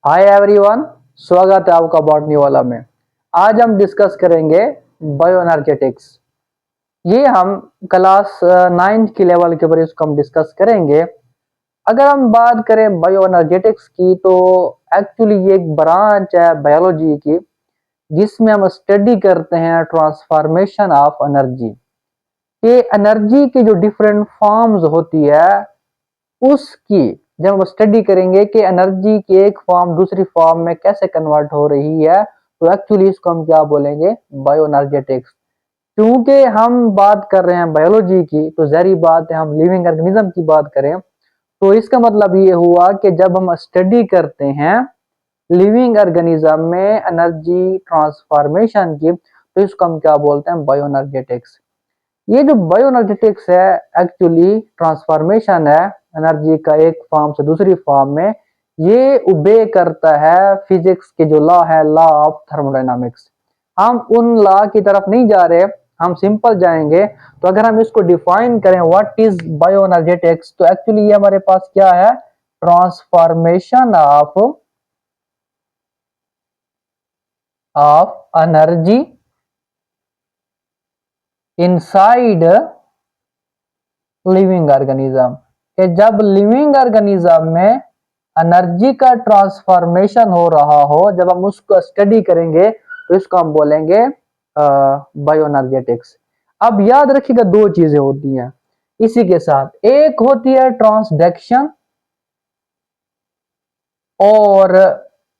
Hi everyone, स्वागत है आपका बॉटनी वाला में। आज हम डिस्कस करेंगे बायो एनर्जेटिक्स। ये हम क्लास 9th की लेवल के ऊपर इसको हम डिस्कस करेंगे। अगर हम बात करें बायो एनर्जेटिक्स की तो एक्चुअली ये एक ब्रांच है बायोलॉजी की, जिसमें हम स्टडी करते हैं ट्रांसफॉर्मेशन ऑफ एनर्जी। ये एनर्जी की जो डिफरेंट फॉर्म्स होती है उसकी जब हम स्टडी करेंगे कि एनर्जी की एक फॉर्म दूसरी फॉर्म में कैसे कन्वर्ट हो रही है, तो एक्चुअली इसको हम क्या बोलेंगे, बायो एनर्जेटिक्स। क्योंकि हम बात कर रहे हैं बायोलॉजी की, तो जहरी बात है हम लिविंग ऑर्गेनिज्म की बात करें, तो इसका मतलब ये हुआ कि जब हम स्टडी करते हैं लिविंग ऑर्गेनिज्म में एनर्जी ट्रांसफॉर्मेशन की, तो इसको हम क्या बोलते हैं, बायो एनर्जेटिक्स। ये जो बायो एनर्जेटिक्स है एक्चुअली ट्रांसफॉर्मेशन है एनर्जी का एक फॉर्म से दूसरी फॉर्म में। ये ओबे करता है फिजिक्स के जो लॉ है, लॉ ऑफ थर्मोडायनामिक्स। हम उन लॉ की तरफ नहीं जा रहे, हम सिंपल जाएंगे। तो अगर हम इसको डिफाइन करें व्हाट इज बायो एनर्जेटिक्स, तो एक्चुअली ये हमारे पास क्या है, transformation of energy inside living organism. कि जब लिविंग ऑर्गेनिज्म में एनर्जी का ट्रांसफॉर्मेशन हो रहा हो, जब हम उसको स्टडी करेंगे तो इसको हम बोलेंगे बायो एनर्जेटिक्स। अब याद रखिएगा दो चीजें होती हैं इसी के साथ, एक होती है ट्रांसडक्शन और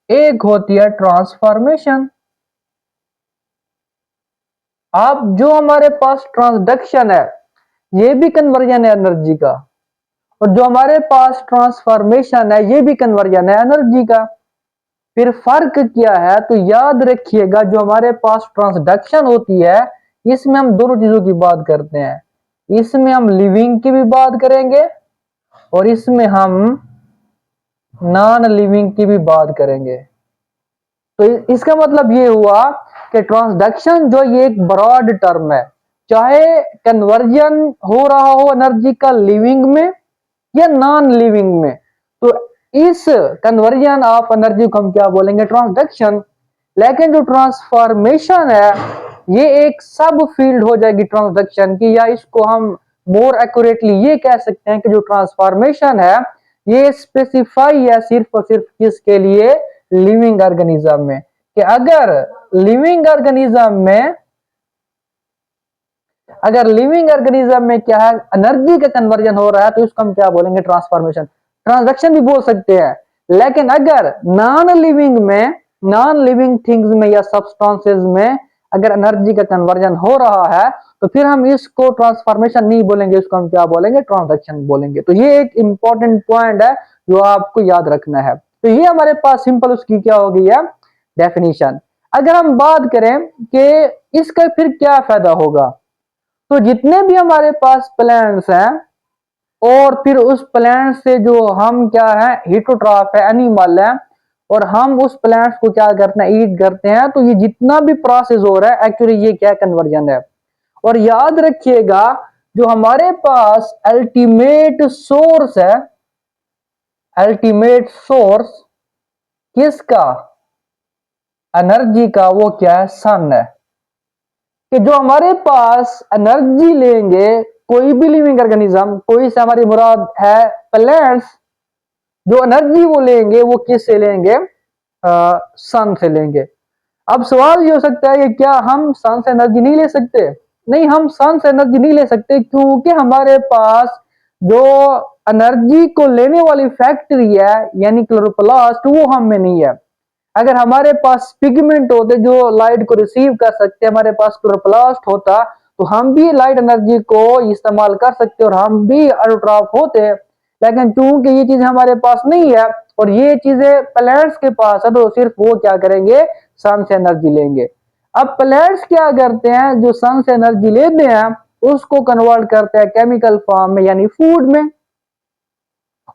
एक होती है ट्रांसफॉर्मेशन। अब जो हमारे पास ट्रांसडक्शन है ये भी कन्वर्जन है एनर्जी का, और जो हमारे पास ट्रांसफॉर्मेशन है ये भी कन्वर्जन है एनर्जी का। फिर फर्क क्या है, तो याद रखिएगा जो हमारे पास ट्रांसडक्शन होती है इसमें हम दोनों चीजों की बात करते हैं। इसमें हम लिविंग की भी बात करेंगे और इसमें हम नॉन लिविंग की भी बात करेंगे। तो इसका मतलब ये हुआ कि ट्रांसडक्शन जो ये एक ब्रॉड टर्म है, चाहे कन्वर्जन हो रहा हो एनर्जी का लिविंग में या नॉन लिविंग में, तो इस कन्वर्जन ऑफ एनर्जी को हम क्या बोलेंगे, ट्रांसडक्शन। लेकिन जो ट्रांसफॉर्मेशन है ये एक सब फील्ड हो जाएगी ट्रांसडक्शन की, या इसको हम मोर एक्यूरेटली ये कह सकते हैं कि जो ट्रांसफॉर्मेशन है ये स्पेसिफाई है सिर्फ और सिर्फ किसके लिए, लिविंग ऑर्गेनिज्म में। कि अगर लिविंग ऑर्गेनिज्म में क्या है, एनर्जी का कन्वर्जन हो रहा है, तो इसको हम क्या बोलेंगे, ट्रांसफॉर्मेशन। ट्रांसडक्शन भी बोल सकते हैं। लेकिन अगर नॉन लिविंग थिंग्स में या सब्सटेंसेस में अगर एनर्जी का कन्वर्जन हो रहा है, तो फिर हम इसको ट्रांसफॉर्मेशन नहीं बोलेंगे, इसको हम क्या बोलेंगे, ट्रांसडक्शन बोलेंगे। तो ये एक इंपॉर्टेंट पॉइंट है जो आपको याद रखना है। तो ये हमारे पास सिंपल उसकी क्या हो गई है, डेफिनेशन। अगर हम बात करें कि इसका फिर क्या फायदा होगा, तो जितने भी हमारे पास प्लांट्स हैं और फिर उस प्लांट से जो हम क्या है, हिटोट्रॉफ है, एनिमल है, और हम उस प्लांट्स को क्या करते हैं, ईट करते हैं, तो ये जितना भी प्रोसेस हो रहा है एक्चुअली ये क्या कन्वर्जन है। और याद रखिएगा जो हमारे पास अल्टीमेट सोर्स है, अल्टीमेट सोर्स किसका, एनर्जी का, वो क्या है, सन है। कि जो हमारे पास एनर्जी लेंगे कोई भी लिविंग ऑर्गेनिज्म, कोई से हमारी मुराद है प्लांट्स, जो एनर्जी वो लेंगे वो किससे लेंगे, सन से लेंगे। अब सवाल ये हो सकता है कि क्या हम सन से एनर्जी नहीं ले सकते? नहीं, हम सन से एनर्जी नहीं ले सकते, क्योंकि हमारे पास जो एनर्जी को लेने वाली फैक्ट्री है यानी क्लोरोप्लास्ट, वो हम में नहीं है। अगर हमारे पास पिगमेंट होते जो लाइट को रिसीव कर सकते, हमारे पास क्लोरोप्लास्ट होता, तो हम भी लाइट एनर्जी को इस्तेमाल कर सकते और हम भी अल्ट्राफ होते। लेकिन चूंकि ये चीजें हमारे पास नहीं है और ये चीजें प्लांट्स के पास है, तो सिर्फ वो क्या करेंगे, सन से एनर्जी लेंगे। अब प्लांट्स क्या करते हैं, जो सन से एनर्जी लेते हैं उसको कन्वर्ट करते हैं केमिकल फॉर्म में यानी फूड में।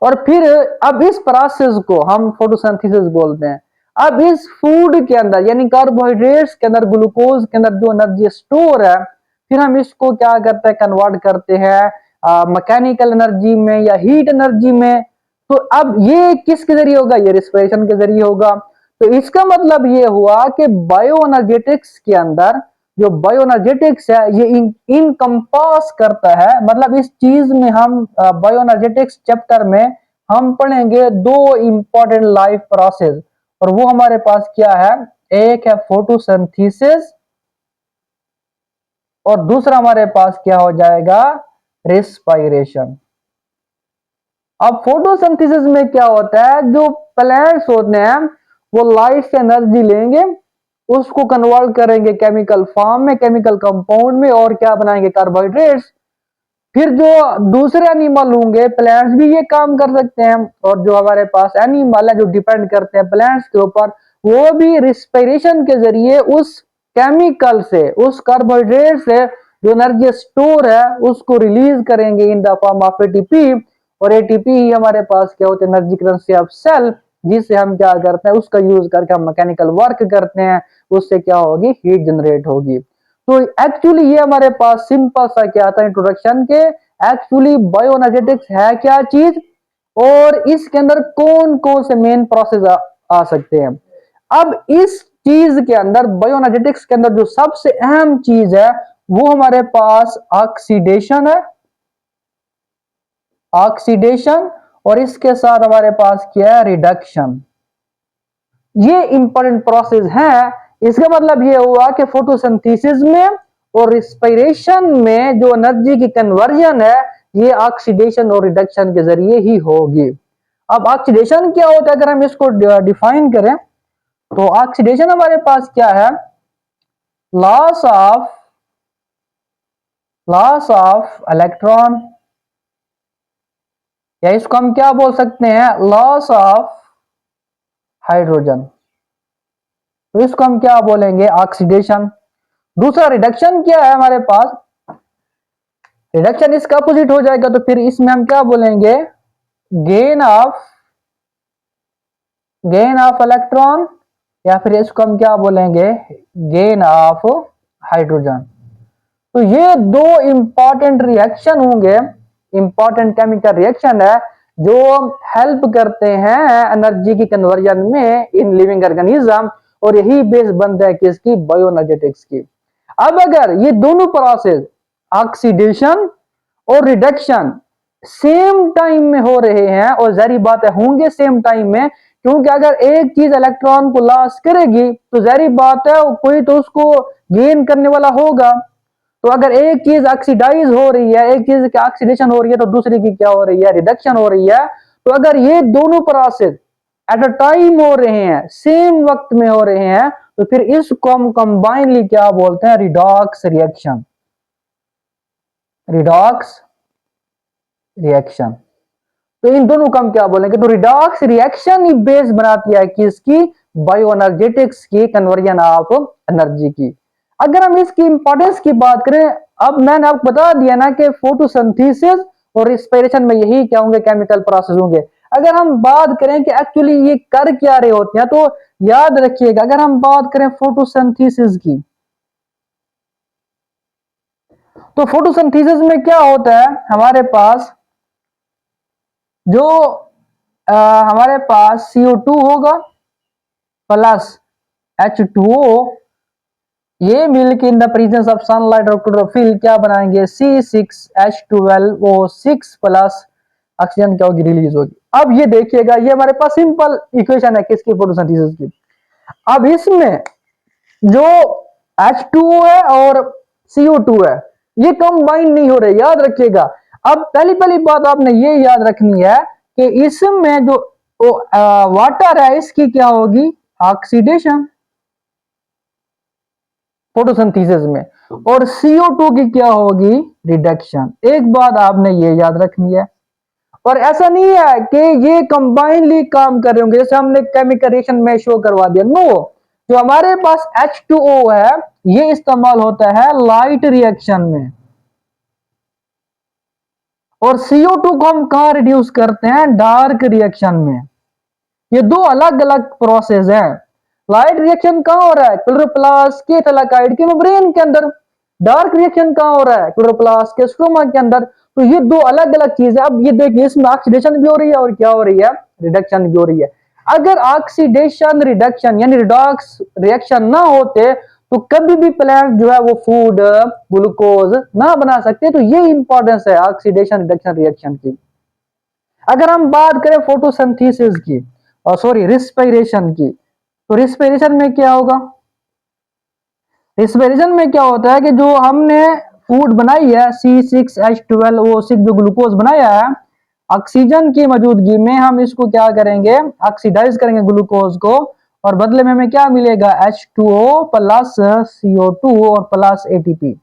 और फिर अब इस प्रोसेस को हम फोटोसिंथेसिस बोलते हैं। अब इस फूड के अंदर यानी कार्बोहाइड्रेट्स के अंदर, ग्लूकोज के अंदर जो एनर्जी स्टोर है, फिर हम इसको क्या करते हैं, कन्वर्ट करते हैं मैकेनिकल एनर्जी में या हीट एनर्जी में। तो अब ये किसके जरिए होगा, ये रिस्पिरेशन के जरिए होगा। तो इसका मतलब ये हुआ कि बायो एनर्जेटिक्स के अंदर जो बायो एनर्जेटिक्स है ये इनकम्पास करता है, मतलब इस चीज में हम बायो एनर्जेटिक्स चैप्टर में हम पढ़ेंगे दो इंपॉर्टेंट लाइफ प्रोसेस, और वो हमारे पास क्या है, एक है फोटोसिंथेसिस और दूसरा हमारे पास क्या हो जाएगा, रेस्पिरेशन। अब फोटोसिंथेसिस में क्या होता है, जो प्लांट्स होते हैं वो लाइट से एनर्जी लेंगे, उसको कन्वर्ट करेंगे केमिकल फॉर्म में, केमिकल कंपाउंड में, और क्या बनाएंगे, कार्बोहाइड्रेट्स। फिर जो दूसरे एनिमल होंगे, प्लांट्स भी ये काम कर सकते हैं, और जो हमारे पास एनिमल है जो डिपेंड करते हैं प्लांट्स के ऊपर, वो भी रिस्पिरेशन के जरिए उस केमिकल से, उस कार्बोहाइड्रेट से जो एनर्जी स्टोर है उसको रिलीज करेंगे in the form of ATP. और एटीपी ही हमारे पास क्या होता है, एनर्जी करेंसी ऑफ सेल, जिससे हम क्या करते हैं, उसका यूज करके हम मैकेनिकल वर्क करते हैं, उससे क्या होगी, हीट जनरेट होगी। तो एक्चुअली ये हमारे पास सिंपल सा क्या था इंट्रोडक्शन के, एक्चुअली बायोएनर्जेटिक्स है क्या चीज, और इसके अंदर कौन कौन से मेन प्रोसेस आ सकते हैं। अब इस चीज के अंदर, बायोएनर्जेटिक्स के अंदर जो सबसे अहम चीज है वो हमारे पास ऑक्सीडेशन है, ऑक्सीडेशन, और इसके साथ हमारे पास क्या है, रिडक्शन। ये इंपॉर्टेंट प्रोसेस है। इसका मतलब ये हुआ कि फोटोसिंथेसिस में और रिस्पिरेशन में जो एनर्जी की कन्वर्जन है ये ऑक्सीडेशन और रिडक्शन के जरिए ही होगी। अब ऑक्सीडेशन क्या होता है, अगर हम इसको डिफाइन करें तो ऑक्सीडेशन हमारे पास क्या है, लॉस ऑफ इलेक्ट्रॉन, या इसको हम क्या बोल सकते हैं, लॉस ऑफ हाइड्रोजन। तो इसको हम क्या बोलेंगे, ऑक्सीडेशन। दूसरा रिडक्शन क्या है हमारे पास, रिडक्शन इसका अपोजिट हो जाएगा, तो फिर इसमें हम क्या बोलेंगे, गेन ऑफ इलेक्ट्रॉन, या फिर इसको हम क्या बोलेंगे, गेन ऑफ हाइड्रोजन। तो ये दो इंपॉर्टेंट रिएक्शन होंगे, इंपॉर्टेंट केमिकल रिएक्शन है जो हेल्प करते हैं एनर्जी की कन्वर्जन में इन लिविंग ऑर्गेनिज्म, और यही बेस बनता है किसकी, बायोएनर्जेटिक्स की। अब अगर ये दोनों प्रोसेस ऑक्सीडेशन और रिडक्शन सेम टाइम में हो रहे हैं, और जारी बात है होंगे सेम टाइम में, क्योंकि अगर एक चीज इलेक्ट्रॉन को लॉस करेगी तो जारी बात है कोई तो उसको गेन करने वाला होगा। तो अगर एक चीज ऑक्सीडाइज हो रही है, एक चीज की ऑक्सीडेशन हो रही है, तो दूसरी की क्या हो रही है, रिडक्शन हो रही है। तो अगर ये दोनों प्रोसेस एट अ टाइम हो रहे हैं, सेम वक्त में हो रहे हैं, तो फिर इसको हम कंबाइनली क्या बोलते हैं, रिडॉक्स रिएक्शन, रिडॉक्स रिएक्शन। तो इन दोनों का हम क्या बोलेंगे, तो रिडॉक्स रिएक्शन ही बेस बनाती है किसकी, बायोएनर्जेटिक्स की, कन्वर्जन ऑफ एनर्जी की। अगर हम इसकी इंपॉर्टेंस की बात करें, अब मैंने आपको बता दिया ना कि फोटोसिंथेसिस और रिस्पिरेशन में यही क्या होंगे, केमिकल प्रोसेस होंगे। अगर हम बात करें कि एक्चुअली ये कर क्या रहे होते हैं, तो याद रखिएगा, अगर हम बात करें फोटोसिंथेसिस की, तो फोटोसिंथेसिस में क्या होता है, हमारे पास जो हमारे पास CO2 होगा प्लस H2O, ये मिलकर in the presence of sunlight और क्लोरोफिल क्या बनाएंगे, C6H12O6 प्लस ऑक्सीजन क्या होगी, रिलीज होगी। अब ये देखिएगा, ये हमारे पास सिंपल इक्वेशन है किसकी, फोटोसिंथेसिस की। अब इसमें जो H2O है और CO2 है ये कंबाइन नहीं हो रहे, याद रखिएगा। अब पहली बात आपने ये याद रखनी है कि इसमें जो वाटर है इसकी क्या होगी, ऑक्सीडेशन फोटोसिंथेसिस में, और CO2 की क्या होगी, रिडक्शन। एक बात आपने ये याद रखनी है। और ऐसा नहीं है कि ये कंबाइनली काम कर रहे होंगे, जैसे हमने केमिकल रिएक्शन में शो करवा दिया, नो। जो हमारे पास H2O है ये इस्तेमाल होता है लाइट रिएक्शन में, और CO2 को हम कहां रिड्यूस करते हैं, डार्क रिएक्शन में। ये दो अलग अलग प्रोसेस हैं। लाइट रिएक्शन कहां हो रहा है, क्लोरोप्लास्ट के थैलाकाइड के मेम्ब्रेन के अंदर। डार्क रिएक्शन कहां हो रहा है, क्लोरोप्लास्ट के स्ट्रोमा के अंदर। तो ये दो अलग अलग चीज है। अब ये देखिए, इसमें ऑक्सीडेशन भी हो रही है और क्या हो रही है, रिडक्शन भी हो रही है। अगर ऑक्सीडेशन रिडक्शन यानी रिडॉक्स रिएक्शन ना होते तो कभी भी प्लांट जो है वो फूड ग्लूकोज ना बना सकते। तो ये इंपॉर्टेंस है ऑक्सीडेशन रिडक्शन रिएक्शन की। अगर हम बात करें फोटोसिंथेसिस की और सॉरी रिस्पिरेशन की, तो रिस्पिरेशन में क्या होगा, रिस्पिरेशन में क्या होता है कि जो हमने फूड बनाई है C6H12O6 जो ग्लूकोज बनाया है, ऑक्सीजन की मौजूदगी में हम इसको क्या करेंगे, ऑक्सीडाइज करेंगे ग्लूकोज को, और बदले में हमें क्या मिलेगा, H2O प्लस CO2 और प्लस ATP।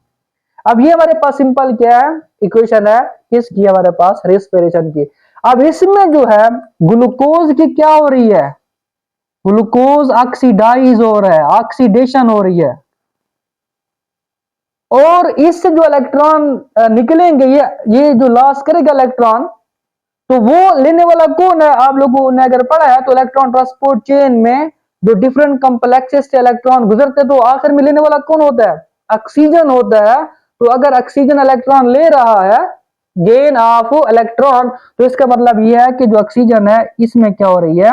अब ये हमारे पास सिंपल क्या है, इक्वेशन है किसकी, हमारे पास रेस्पिरेशन की। अब इसमें जो है ग्लूकोज की क्या हो रही है, ग्लूकोज ऑक्सीडाइज हो रहा है, ऑक्सीडेशन हो रही है, और इससे जो इलेक्ट्रॉन निकलेंगे, ये जो लॉस करेगा इलेक्ट्रॉन, तो वो लेने वाला कौन है, आप लोगों ने अगर पढ़ा है तो इलेक्ट्रॉन ट्रांसपोर्ट चेन में जो डिफरेंट कॉम्प्लेक्सेस से इलेक्ट्रॉन गुजरते तो आखिर में लेने वाला कौन होता है, ऑक्सीजन होता है। तो अगर ऑक्सीजन इलेक्ट्रॉन ले रहा है, गेन ऑफ इलेक्ट्रॉन, तो इसका मतलब यह है कि जो ऑक्सीजन है इसमें क्या हो रही है,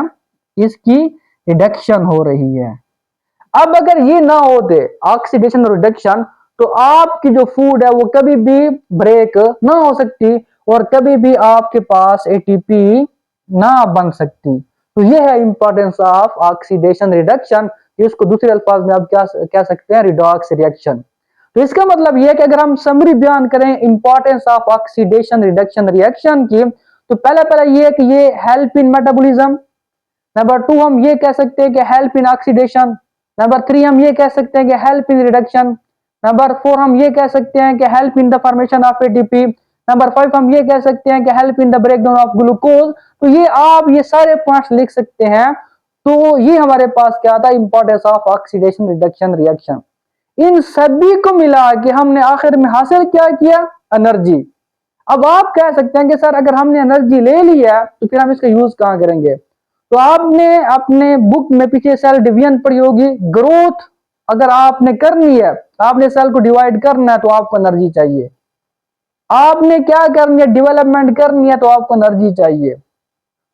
इसकी रिडक्शन हो रही है। अब अगर ये ना होते ऑक्सीडेशन और रिडक्शन, तो आपकी जो फूड है वो कभी भी ब्रेक ना हो सकती और कभी भी आपके पास एटीपी ना बन सकती। तो ये है इंपॉर्टेंस ऑफ ऑक्सीडेशन रिडक्शन, इसको दूसरे अल्फाज में आप क्या कह सकते हैं, रिडॉक्स रिएक्शन। तो इसका मतलब यह है कि अगर हम समरी बयान करें importance of oxidation reduction reaction की, तो पहला ये है कि ये हेल्प इन मेटाबॉलिज्म। नंबर 2 हम ये कह सकते हैं कि हेल्प इन ऑक्सीडेशन। नंबर 3 हम ये कह सकते हैं कि हेल्प इन रिडक्शन। नंबर 4 हम ये कह सकते हैं कि help in the formation of ATP. Number 5 हम ये कह सकते हैं कि help in the breakdown of glucose. तो ये आप ये सारे पॉइंट्स लिख सकते हैं। तो ये हमारे पास क्या था, importance of oxidation reduction reaction. इन सभी को मिला के हमने आखिर में हासिल क्या किया, एनर्जी। अब आप कह सकते हैं कि सर अगर हमने एनर्जी ले लिया तो फिर हम इसका यूज कहां करेंगे। तो आपने अपने बुक में पीछे सेल डिवीजन पढ़ी होगी, ग्रोथ अगर आपने करनी है, आपने सेल को डिवाइड करना है तो आपको एनर्जी चाहिए। आपने क्या करनी है, डेवलपमेंट करनी है तो आपको एनर्जी चाहिए।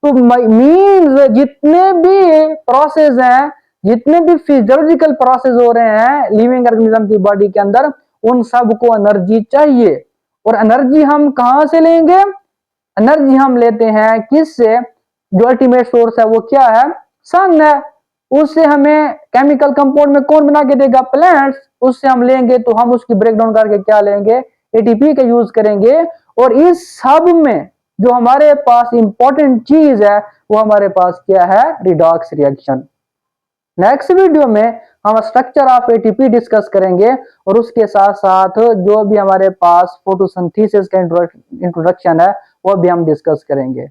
तो मीन्स जितने भी प्रोसेस हैं, जितने भी फिजियोलॉजिकल प्रोसेस हो रहे हैं लिविंग ऑर्गेनिज्म की बॉडी के अंदर, उन सबको एनर्जी चाहिए। और एनर्जी हम कहां से लेंगे, एनर्जी हम लेते हैं किससे, जो अल्टीमेट सोर्स है वो क्या है, सन है। उससे हमें केमिकल कंपाउंड में कौन बना के देगा, प्लांट्स। उससे हम लेंगे तो हम उसकी ब्रेकडाउन करके क्या लेंगे, एटीपी का यूज करेंगे। और इस सब में जो हमारे पास इंपॉर्टेंट चीज है वो हमारे पास क्या है, रिडॉक्स रिएक्शन। नेक्स्ट वीडियो में हम स्ट्रक्चर ऑफ एटीपी डिस्कस करेंगे और उसके साथ साथ जो भी हमारे पास फोटोसिंथेसिस का इंट्रोडक्शन है वो भी हम डिस्कस करेंगे।